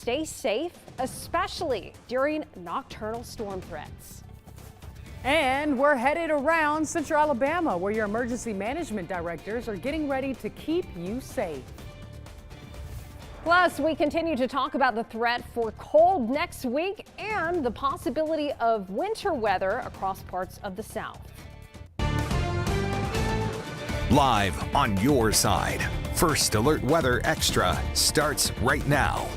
Stay safe, especially during nocturnal storm threats. And we're headed around Central Alabama, where your emergency management directors are getting ready to keep you safe. Plus, we continue to talk about the threat for cold next week and the possibility of winter weather across parts of the South. Live on your side, First Alert Weather Extra starts right now.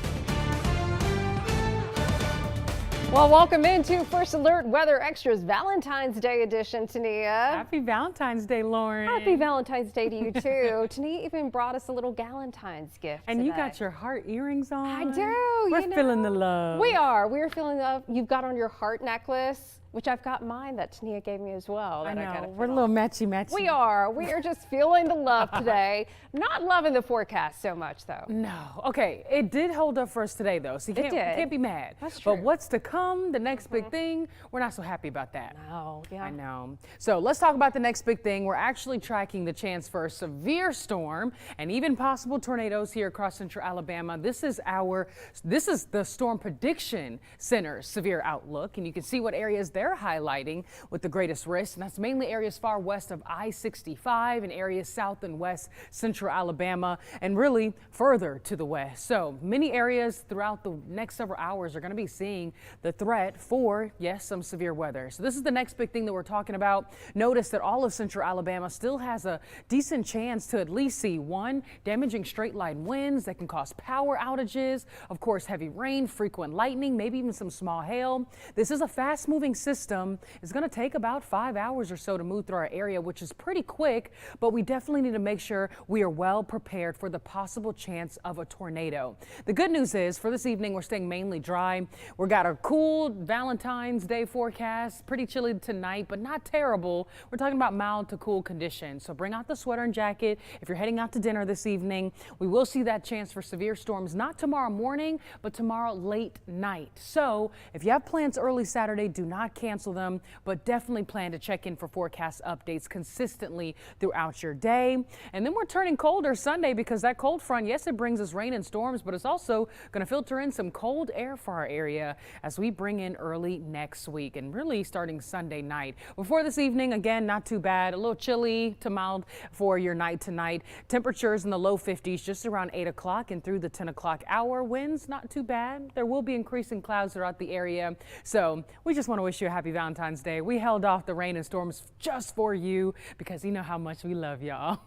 Well, welcome into First Alert Weather Extra's Valentine's Day edition, Tania. Happy Valentine's Day, Lauren. Happy Valentine's Day to you, too. Tania even brought us a little Galentine's gift And today. you got your heart earrings on. I do. We're feeling the love. We are. We're feeling the love. You've got on your heart necklace, which I've got mine that Tania gave me as well. I That know. gotta We're a fit little on. matchy-matchy. We are. We are just feeling the love today. Not loving the forecast so much, though. No. Okay, it did hold up for us today, though, so you It did. can't be mad. That's true. But what's to come, the next big thing, we're not so happy about that. No, yeah. I know. So let's talk about the next big thing. We're actually tracking the chance for a severe storm and even possible tornadoes here across Central Alabama. This is the Storm Prediction Center's severe outlook, and you can see what areas they're highlighting with the greatest risk, and that's mainly areas far west of I-65 and areas south and west Central Alabama, and really further to the west. So many areas throughout the next several hours are going to be seeing the threat for, yes, some severe weather. So this is the next big thing that we're talking about. Notice that all of Central Alabama still has a decent chance to at least see one, damaging straight line winds that can cause power outages, of course heavy rain, frequent lightning, maybe even some small hail. This is a fast moving system. It's going to take about 5 hours or so to move through our area, which is pretty quick, but we definitely need to make sure we are well prepared for the possible chance of a tornado. The good news is for this evening, we're staying mainly dry. We've got a cool Valentine's Day forecast, pretty chilly tonight, but not terrible. We're talking about mild to cool conditions. So bring out the sweater and jacket if you're heading out to dinner this evening. We will see that chance for severe storms, not tomorrow morning, but tomorrow late night. So if you have plans early Saturday, do not cancel them, but definitely plan to check in for forecast updates consistently throughout your day. And then we're turning colder Sunday because that cold front, yes, it brings us rain and storms, but it's also going to filter in some cold air for our area as we bring in early next week and really starting Sunday night. Before this evening, again, not too bad, a little chilly to mild for your night tonight. Temperatures in the low 50s just around 8 o'clock and through the 10 o'clock hour. Winds not too bad. There will be increasing clouds throughout the area. So we just want to wish you a happy Valentine's Day. We held off the rain and storms just for you because you know how much we love y'all.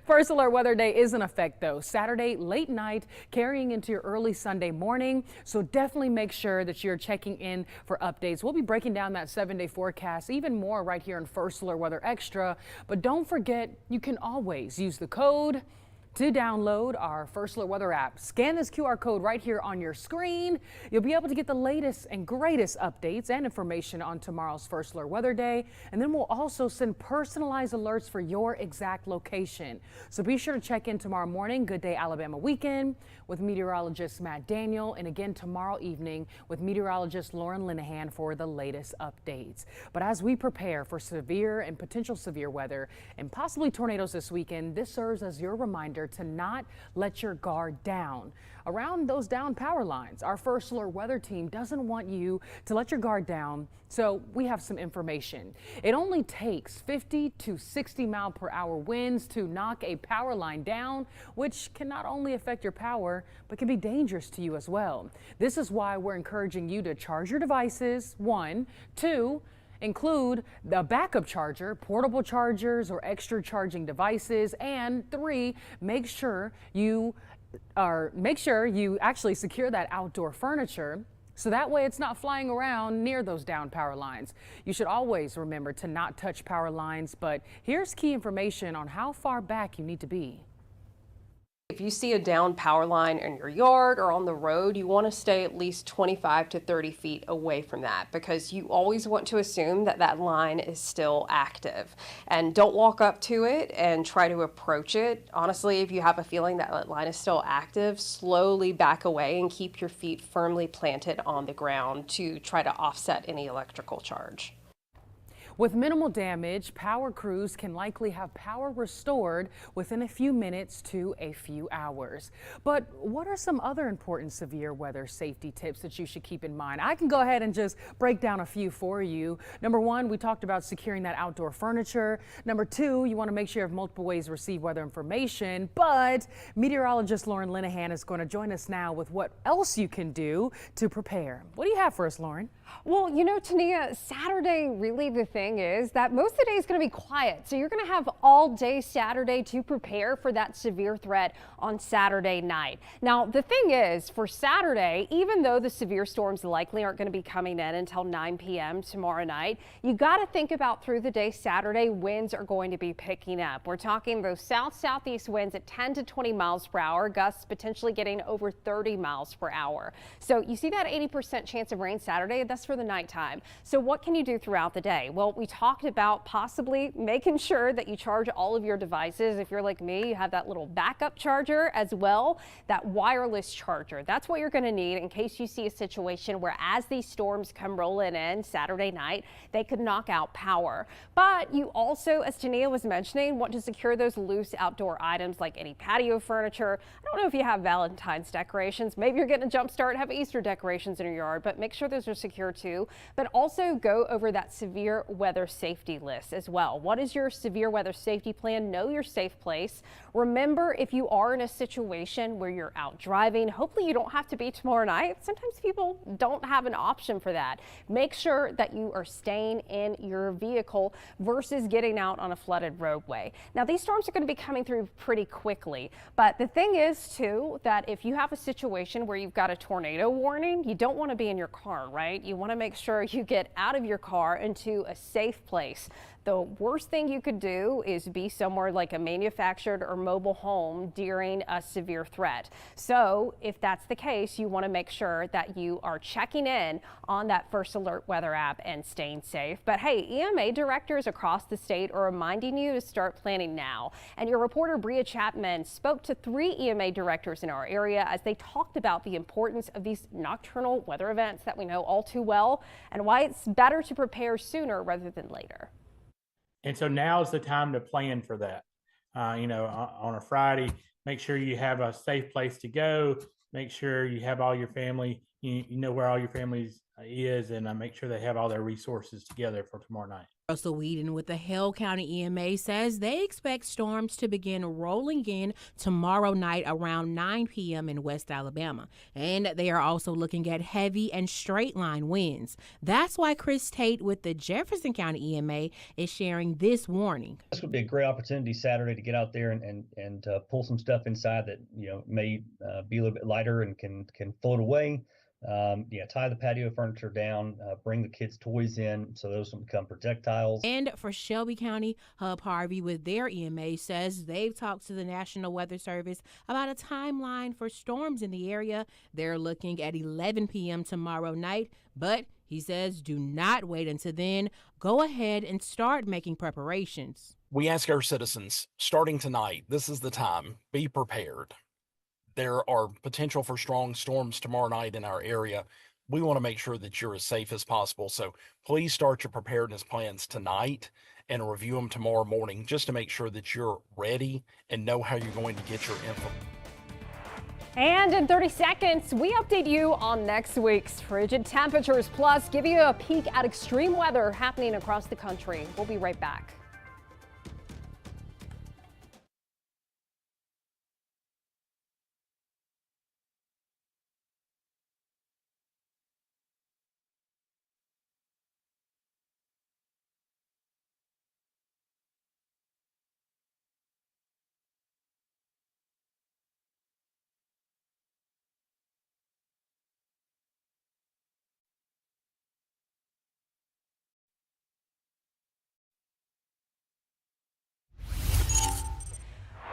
First Alert Weather Day is in effect though. Saturday late night carrying into your early Sunday morning. So definitely make sure that you're checking in for updates. We'll be breaking down that 7-day forecast even more right here in First Alert Weather Extra. But don't forget, you can always use the code to download our First Alert Weather app. Scan this QR code right here on your screen. You'll be able to get the latest and greatest updates and information on tomorrow's First Alert Weather Day. And then we'll also send personalized alerts for your exact location. So be sure to check in tomorrow morning, Good Day Alabama weekend, with meteorologist Matt Daniel, and again tomorrow evening with meteorologist Lauren Linehan for the latest updates. But as we prepare for severe and potential severe weather and possibly tornadoes this weekend, this serves as your reminder to not let your guard down around those down power lines. Our First Alert Weather team doesn't want you to let your guard down, so we have some information. It only takes 50 to 60 mile per hour winds to knock a power line down, which can not only affect your power, but can be dangerous to you as well. This is why we're encouraging you to charge your devices, 1, 2, include the backup charger, portable chargers, or extra charging devices, and 3, make sure you actually secure that outdoor furniture so that way it's not flying around near those down power lines. You should always remember to not touch power lines, but here's key information on how far back you need to be. If you see a down power line in your yard or on the road, you want to stay at least 25 to 30 feet away from that because you always want to assume that that line is still active. And don't walk up to it and try to approach it. Honestly, if you have a feeling that that line is still active, slowly back away and keep your feet firmly planted on the ground to try to offset any electrical charge. With minimal damage, power crews can likely have power restored within a few minutes to a few hours. But what are some other important severe weather safety tips that you should keep in mind? I can go ahead and just break down a few for you. Number one, we talked about securing that outdoor furniture. Number two, you want to make sure you have multiple ways to receive weather information. But meteorologist Lauren Linehan is going to join us now with what else you can do to prepare. What do you have for us, Lauren? Well, you know, Tania, Saturday, really the thing is that most of the day is going to be quiet. So you're going to have all day Saturday to prepare for that severe threat on Saturday night. Now, the thing is, for Saturday, even though the severe storms likely aren't going to be coming in until 9 p.m. tomorrow night, you got to think about through the day Saturday, winds are going to be picking up. We're talking those south-southeast winds at 10 to 20 miles per hour, gusts potentially getting over 30 miles per hour. So you see that 80% chance of rain Saturday. That's for the nighttime. So what can you do throughout the day? Well, we talked about possibly making sure that you charge all of your devices. If you're like me, you have that little backup charger as well, that wireless charger. That's what you're going to need in case you see a situation where as these storms come rolling in Saturday night, they could knock out power. But you also, as Tania was mentioning, want to secure those loose outdoor items like any patio furniture. I don't know if you have Valentine's decorations. Maybe you're getting a jump start, have Easter decorations in your yard, but make sure those are secure too. But also go over that severe weather safety list as well. What is your severe weather safety plan? Know your safe place. Remember, if you are in a situation where you're out driving, hopefully you don't have to be tomorrow night. Sometimes people don't have an option for that. Make sure that you are staying in your vehicle versus getting out on a flooded roadway. Now, these storms are going to be coming through pretty quickly, but the thing is too that if you have a situation where you've got a tornado warning, you don't want to be in your car, right? You want to make sure you get out of your car into a safe place. The worst thing you could do is be somewhere like a manufactured or mobile home during a severe threat. So if that's the case, you want to make sure that you are checking in on that First Alert weather app and staying safe. But hey, EMA directors across the state are reminding you to start planning now. And your reporter Bria Chapman spoke to 3 EMA directors in our area as they talked about the importance of these nocturnal weather events that we know all too well and why it's better to prepare sooner rather than later. And so now is the time to plan for that. On a Friday, make sure you have a safe place to go. Make sure you have all your family, you know where all your family is, and make sure they have all their resources together for tomorrow night. Russell Whedon with the Hale County EMA says they expect storms to begin rolling in tomorrow night around 9 p.m. in West Alabama. And they are also looking at heavy and straight line winds. That's why Chris Tate with the Jefferson County EMA is sharing this warning. This would be a great opportunity Saturday to get out there and pull some stuff inside that may be a little bit lighter and can float away. Tie the patio furniture down, bring the kids' toys in so those will become projectiles. And for Shelby County, Hub Harvey with their EMA says they've talked to the National Weather Service about a timeline for storms in the area. They're looking at 11 p.m. tomorrow night, but he says do not wait until then. Go ahead and start making preparations. We ask our citizens, starting tonight, this is the time. Be prepared. There are potential for strong storms tomorrow night in our area. We want to make sure that you're as safe as possible. So please start your preparedness plans tonight and review them tomorrow morning just to make sure that you're ready and know how you're going to get your info. And in 30 seconds, we update you on next week's frigid temperatures, plus give you a peek at extreme weather happening across the country. We'll be right back.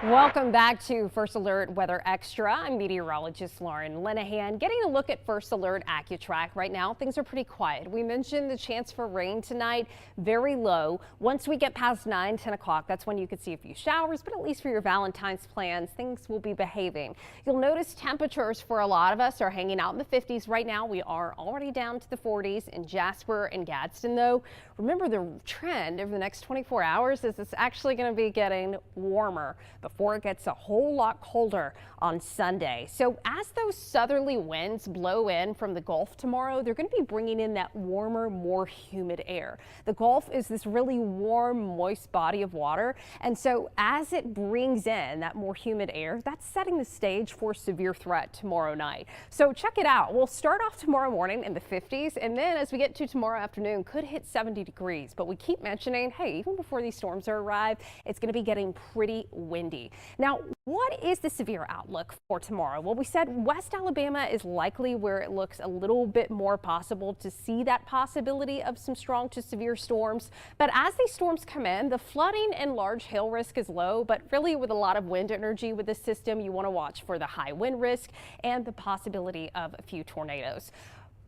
Welcome back to First Alert Weather Extra. I'm meteorologist Lauren Linehan. Getting a look at First Alert AccuTrack. Right now, things are pretty quiet. We mentioned the chance for rain tonight, very low. Once we get past 10 o'clock, that's when you could see a few showers, but at least for your Valentine's plans, things will be behaving. You'll notice temperatures for a lot of us are hanging out in the 50s. Right now, we are already down to the 40s in Jasper and Gadsden, though. Remember, the trend over the next 24 hours is it's actually going to be getting warmer before it gets a whole lot colder on Sunday. So as those southerly winds blow in from the Gulf tomorrow, they're going to be bringing in that warmer, more humid air. The Gulf is this really warm, moist body of water. And so as it brings in that more humid air, that's setting the stage for severe threat tomorrow night. So check it out. We'll start off tomorrow morning in the 50s, and then as we get to tomorrow afternoon, could hit 70 degrees. But we keep mentioning, hey, even before these storms arrive, it's going to be getting pretty windy. Now, what is the severe outlook for tomorrow? Well, we said West Alabama is likely where it looks a little bit more possible to see that possibility of some strong to severe storms. But as these storms come in, the flooding and large hail risk is low, but really with a lot of wind energy with this system, you want to watch for the high wind risk and the possibility of a few tornadoes.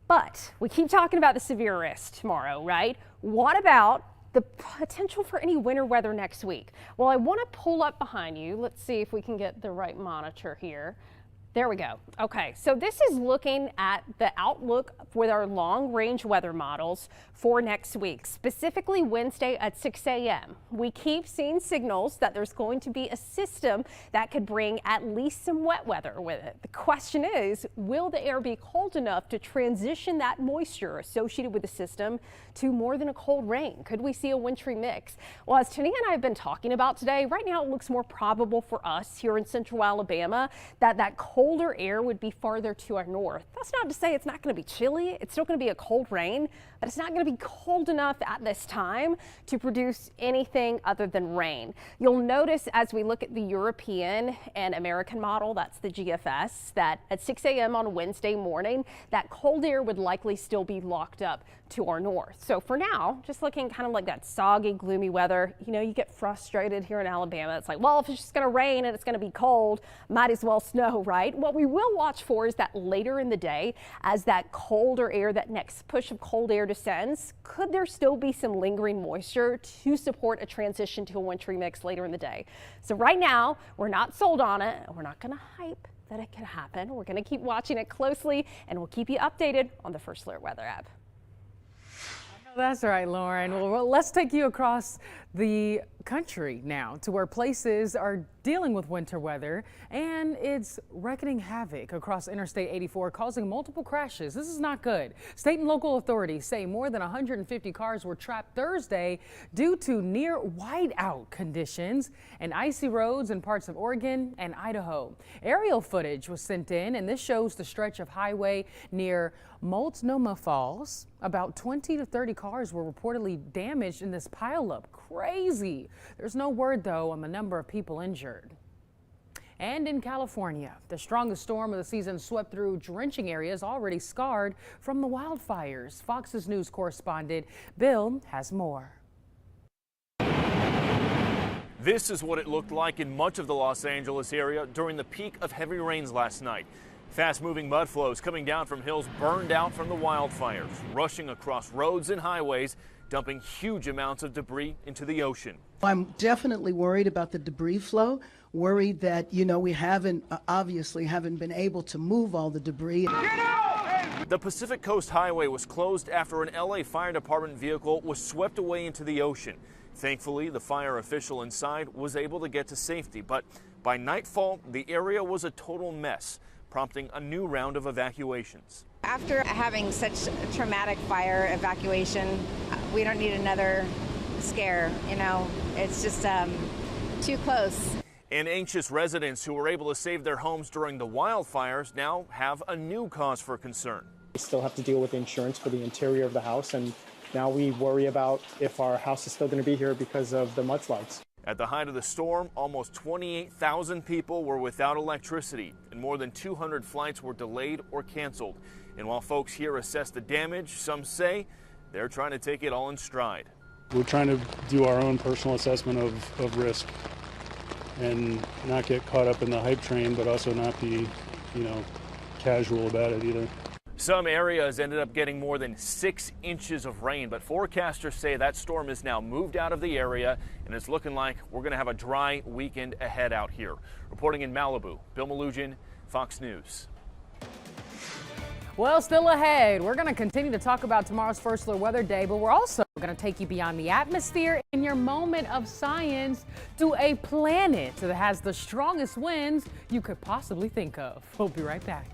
But we keep talking about the severe risk tomorrow, right? What about the potential for any winter weather next week? Well, I want to pull up behind you. Let's see if we can get the right monitor here. There we go. Okay, so this is looking at the outlook with our long range weather models for next week, specifically Wednesday at 6 a.m. We keep seeing signals that there's going to be a system that could bring at least some wet weather with it. The question is, will the air be cold enough to transition that moisture associated with the system to more than a cold rain? Could we see a wintry mix? Well, as Tania and I have been talking about today, right now it looks more probable for us here in central Alabama that colder air would be farther to our north. That's not to say it's not going to be chilly. It's still going to be a cold rain, but it's not going to be cold enough at this time to produce anything other than rain. You'll notice as we look at the European and American model, that's the GFS, that at 6 a.m. on Wednesday morning, that cold air would likely still be locked up to our north. So for now, just looking kind of like that soggy, gloomy weather, you know, you get frustrated here in Alabama. It's like, well, if it's just going to rain and it's going to be cold, might as well snow, right? What we will watch for is that later in the day, as that colder air, that next push of cold air descends, could there still be some lingering moisture to support a transition to a wintry mix later in the day? So right now, we're not sold on it. We're not going to hype that it can happen. We're going to keep watching it closely, and we'll keep you updated on the First Alert Weather app. That's right, Lauren. Well, let's take you across the country now to where places are dealing with winter weather, and it's wreaking havoc across Interstate 84, causing multiple crashes. This is not good. State and local authorities say more than 150 cars were trapped Thursday due to near whiteout conditions and icy roads in parts of Oregon and Idaho. Aerial footage was sent in, and this shows the stretch of highway near Multnomah Falls. About 20 to 30 cars were reportedly damaged in this pileup. Crazy. There's no word, though, on the number of people injured. And in California, the strongest storm of the season swept through drenching areas already scarred from the wildfires. Fox's news correspondent Bill has more. This is what it looked like in much of the Los Angeles area during the peak of heavy rains last night. Fast-moving mud flows coming down from hills burned out from the wildfires, rushing across roads and highways, dumping huge amounts of debris into the ocean. I'm definitely worried about the debris flow, worried that, we obviously haven't been able to move all the debris. The Pacific Coast Highway was closed after an LA Fire Department vehicle was swept away into the ocean. Thankfully, the fire official inside was able to get to safety, but by nightfall, the area was a total mess, prompting a new round of evacuations. After having such a traumatic fire evacuation, we don't need another scare, it's just too close. And anxious residents who were able to save their homes during the wildfires now have a new cause for concern. We still have to deal with insurance for the interior of the house, and now we worry about if our house is still going to be here because of the mudslides. At the height of the storm, almost 28,000 people were without electricity, and more than 200 flights were delayed or canceled. And while folks here assess the damage, some say they're trying to take it all in stride. We're trying to do our own personal assessment of risk. and not get caught up in the hype train, but also not be, casual about it either. Some areas ended up getting more than 6 inches of rain, but forecasters say that storm is now moved out of the area, and it's looking like we're going to have a dry weekend ahead out here. Reporting in Malibu, Bill Malugin, Fox News. Well, still ahead, we're going to continue to talk about tomorrow's First Alert Weather Day, but we're also going to take you beyond the atmosphere in your moment of science to a planet that has the strongest winds you could possibly think of. We'll be right back.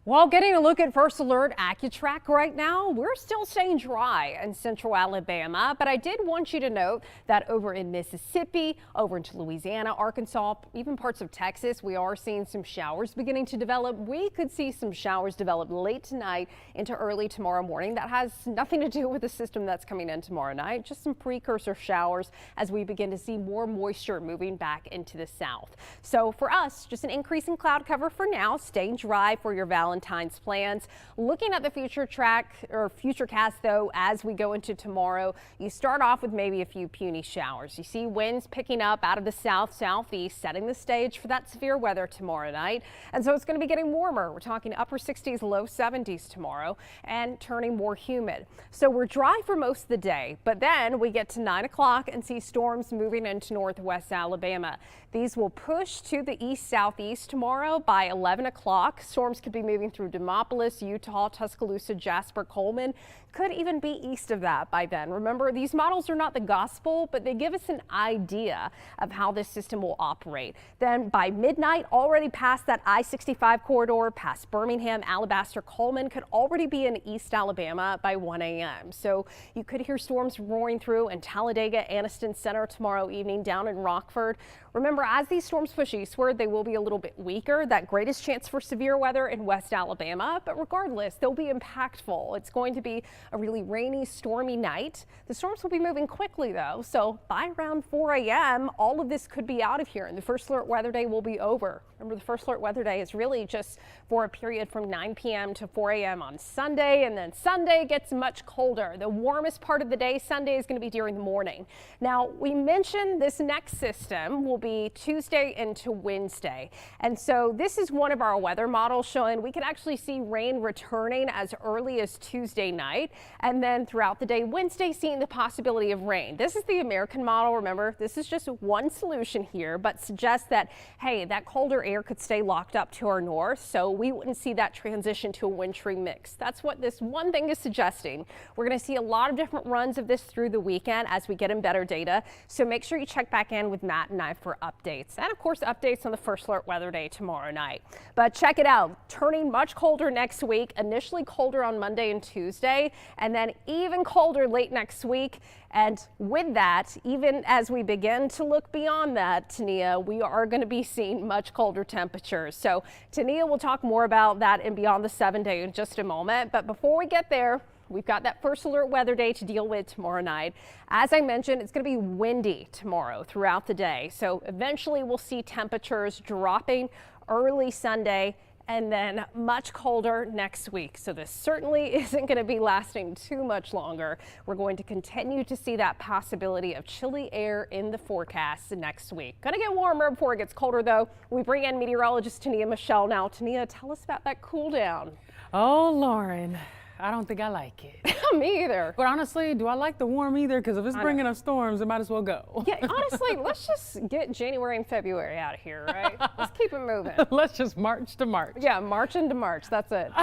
Well, getting a look at First Alert AccuTrack right now, we're still staying dry in central Alabama, but I did want you to note that over in Mississippi, over into Louisiana, Arkansas, even parts of Texas, we are seeing some showers beginning to develop. We could see some showers develop late tonight into early tomorrow morning. That has nothing to do with the system that's coming in tomorrow night, just some precursor showers as we begin to see more moisture moving back into the south. So for us, just an increase in cloud cover for now, staying dry for your Valentine's plans. Looking at the futurecast though, as we go into tomorrow, you start off with maybe a few puny showers. You see winds picking up out of the southeast, setting the stage for that severe weather tomorrow night. And so it's going to be getting warmer. We're talking upper 60s, low 70s tomorrow, and turning more humid. So we're dry for most of the day, but then we get to 9 o'clock and see storms moving into northwest Alabama. These will push to the east southeast tomorrow by 11 o'clock. Storms could be moving moving through Demopolis, Utah, Tuscaloosa, Jasper, Coleman. Could even be east of that by then. Remember, these models are not the gospel, but they give us an idea of how this system will operate. Then by midnight, already past that I-65 corridor, past Birmingham, Alabaster, Coleman, could already be in East Alabama by 1 a.m. So you could hear storms roaring through in Talladega, Anniston Center tomorrow evening, down in Rockford. Remember, as these storms push eastward, they will be a little bit weaker. That greatest chance for severe weather in West Alabama, but regardless, they'll be impactful. It's going to be a really rainy, stormy night. The storms will be moving quickly, though, so by around 4 a.m., all of this could be out of here, and the first alert weather day will be over. Remember, the first alert weather day is really just for a period from 9 p.m. to 4 a.m. on Sunday, and then Sunday gets much colder. The warmest part of the day Sunday is going to be during the morning. Now, we mentioned this next system will be Tuesday into Wednesday, and so this is one of our weather models showing we could actually see rain returning as early as Tuesday night, and then throughout the day Wednesday seeing the possibility of rain. This is the American model. Remember, this is just one solution here, but suggests that, hey, that colder air could stay locked up to our north, so we wouldn't see that transition to a wintry mix. That's what this one thing is suggesting. We're going to see a lot of different runs of this through the weekend as we get in better data, so make sure you check back in with Matt and I for updates, and of course updates on the first alert weather day tomorrow night. But check it out, turning much colder next week, initially colder on Monday and Tuesday, and then even colder late next week. And with that, even as we begin to look beyond that, Tania, we are going to be seeing much colder temperatures. So Tania will talk more about that and beyond the 7-day in just a moment. But before we get there, we've got that first alert weather day to deal with tomorrow night. As I mentioned, it's going to be windy tomorrow throughout the day. So eventually we'll see temperatures dropping early Sunday, and then much colder next week. So this certainly isn't going to be lasting too much longer. We're going to continue to see that possibility of chilly air in the forecast next week. Going to get warmer before it gets colder, though. We bring in meteorologist Tania Michelle now. Tania, tell us about that cool down. Oh, Lauren, I don't think I like it. Me either. But honestly, do I like the warm either? Because if it's bringing us storms, it might as well go. Yeah, honestly, let's just get January and February out of here, right? Let's keep it moving. Let's just march to March. Yeah, march into March. That's it.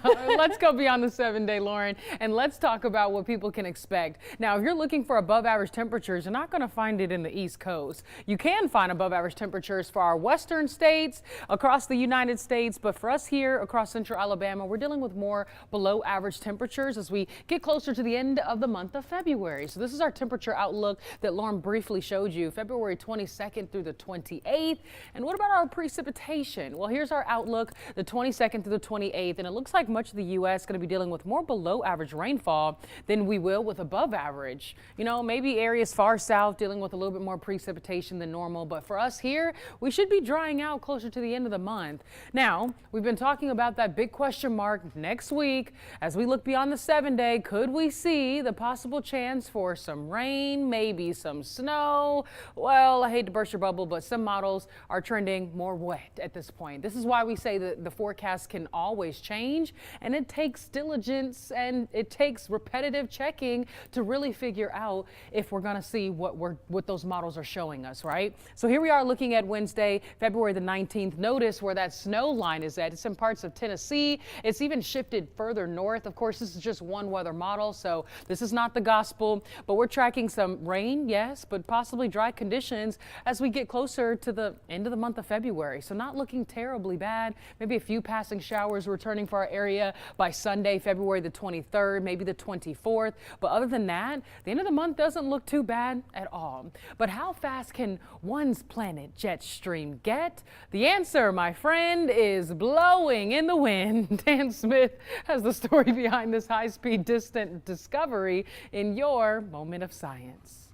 Let's go beyond the 7-day, Lauren, and let's talk about what people can expect. Now, if you're looking for above average temperatures, you're not going to find it in the East Coast. You can find above average temperatures for our western states across the United States, but for us here across central Alabama, we're dealing with more below average temperatures as we get closer to the end of the month of February. So this is our temperature outlook that Lauren briefly showed you, February 22nd through the 28th. And what about our precipitation? Well, here's our outlook, the 22nd through the 28th, and it looks like much of the U.S. is going to be dealing with more below average rainfall than we will with above average. You know, maybe areas far south dealing with a little bit more precipitation than normal, but for us here, we should be drying out closer to the end of the month. Now, we've been talking about that big question mark next week as we look beyond the 7-day. Could we see the possible chance for some rain, maybe some snow? Well, I hate to burst your bubble, but some models are trending more wet at this point. This is why we say that the forecast can always change, and it takes diligence and it takes repetitive checking to really figure out if we're going to see what those models are showing us, right? So here we are looking at Wednesday, February the 19th. Notice where that snow line is at. It's in parts of Tennessee. It's even shifted further north. Of course, this is just one weather model, so this is not the gospel, but we're tracking some rain, yes, but possibly dry conditions as we get closer to the end of the month of February. So not looking terribly bad. Maybe a few passing showers returning for our area by Sunday, February the 23rd, maybe the 24th. But other than that, the end of the month doesn't look too bad at all. But how fast can one's planet jet stream get? The answer, my friend, is blowing in the wind. Dan Smith has the story behind this high-speed distant discovery in your Moment of Science.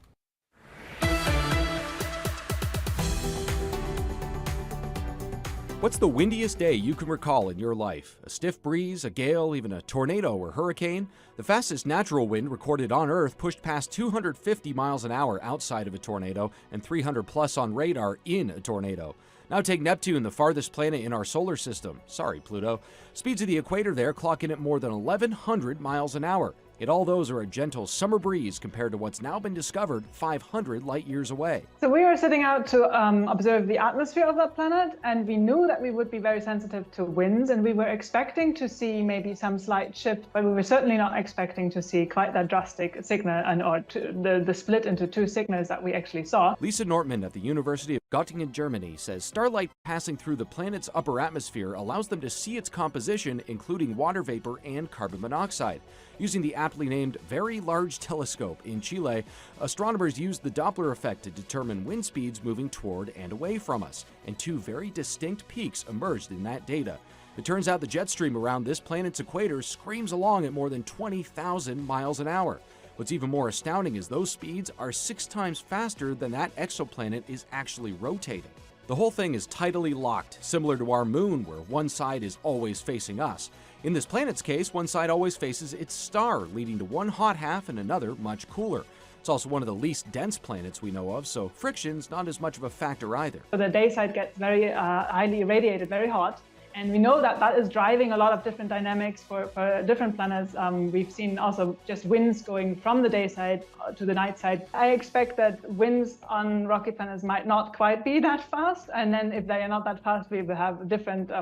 What's the windiest day you can recall in your life? A stiff breeze, a gale, even a tornado or hurricane? The fastest natural wind recorded on Earth pushed past 250 miles an hour outside of a tornado and 300 plus on radar in a tornado. Now take Neptune, the farthest planet in our solar system. Sorry, Pluto. Speeds of the equator there clocking at more than 1,100 miles an hour. Yet all those are a gentle summer breeze compared to what's now been discovered 500 light years away. So we were setting out to observe the atmosphere of that planet, and we knew that we would be very sensitive to winds, and we were expecting to see maybe some slight shift, but we were certainly not expecting to see quite that drastic signal or the split into two signals that we actually saw. Lisa Nortman at the University of Göttingen, Germany, says starlight passing through the planet's upper atmosphere allows them to see its composition, including water vapor and carbon monoxide. Using the aptly named Very Large Telescope in Chile, astronomers used the Doppler effect to determine wind speeds moving toward and away from us, and two very distinct peaks emerged in that data. It turns out the jet stream around this planet's equator screams along at more than 20,000 miles an hour. What's even more astounding is those speeds are 6 times faster than that exoplanet is actually rotating. The whole thing is tidally locked, similar to our moon, where one side is always facing us. In this planet's case, one side always faces its star, leading to one hot half and another much cooler. It's also one of the least dense planets we know of, so friction's not as much of a factor either. So the day side gets very highly irradiated, very hot. And we know that that is driving a lot of different dynamics for different planets. We've seen also just winds going from the day side to the night side. I expect that winds on rocky planets might not quite be that fast. And then if they are not that fast, we will have different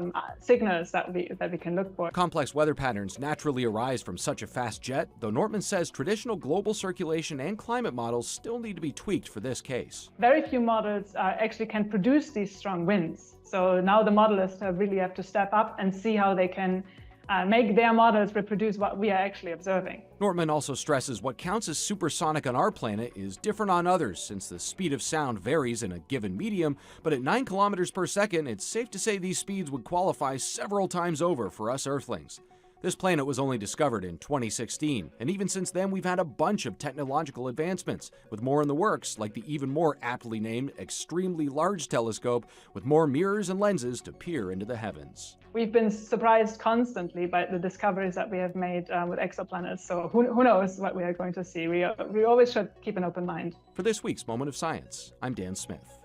signals that we can look for. Complex weather patterns naturally arise from such a fast jet, though Nortman says traditional global circulation and climate models still need to be tweaked for this case. Very few models actually can produce these strong winds. So now the modelists really have to step up and see how they can make their models reproduce what we are actually observing. Nortman also stresses what counts as supersonic on our planet is different on others, since the speed of sound varies in a given medium, but at 9 kilometers per second, it's safe to say these speeds would qualify several times over for us Earthlings. This planet was only discovered in 2016, and even since then we've had a bunch of technological advancements, with more in the works, like the even more aptly named Extremely Large Telescope, with more mirrors and lenses to peer into the heavens. We've been surprised constantly by the discoveries that we have made with exoplanets, so who knows what we are going to see. We always should keep an open mind. For this week's Moment of Science, I'm Dan Smith.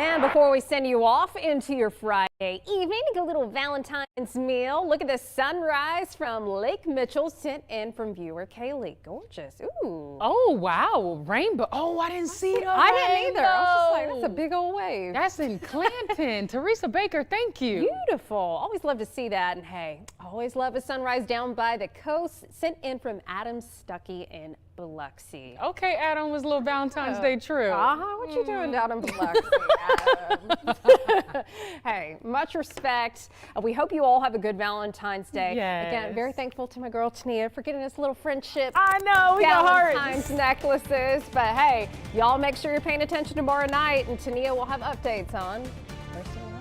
And before we send you off into your Friday evening, a little Valentine's meal. Look at the sunrise from Lake Mitchell sent in from viewer Kaylee. Gorgeous. Ooh. Oh, wow. Rainbow. Oh, I didn't see the I didn't either. I was just like, that's a big old wave. That's in Clanton. Teresa Baker, thank you. Beautiful. Always love to see that. And hey, always love a sunrise down by the coast sent in from Adam Stuckey in Biloxi. Okay, Adam, was a little Valentine's Day true. What you doing down in Biloxi, Adam? Hey, much respect. We hope you all have a good Valentine's Day. Yes. Again, very thankful to my girl Tania for getting us little friendship. I know, we got Valentine's hearts. necklaces. But hey, y'all make sure you're paying attention tomorrow night, and Tania will have updates on First Alert.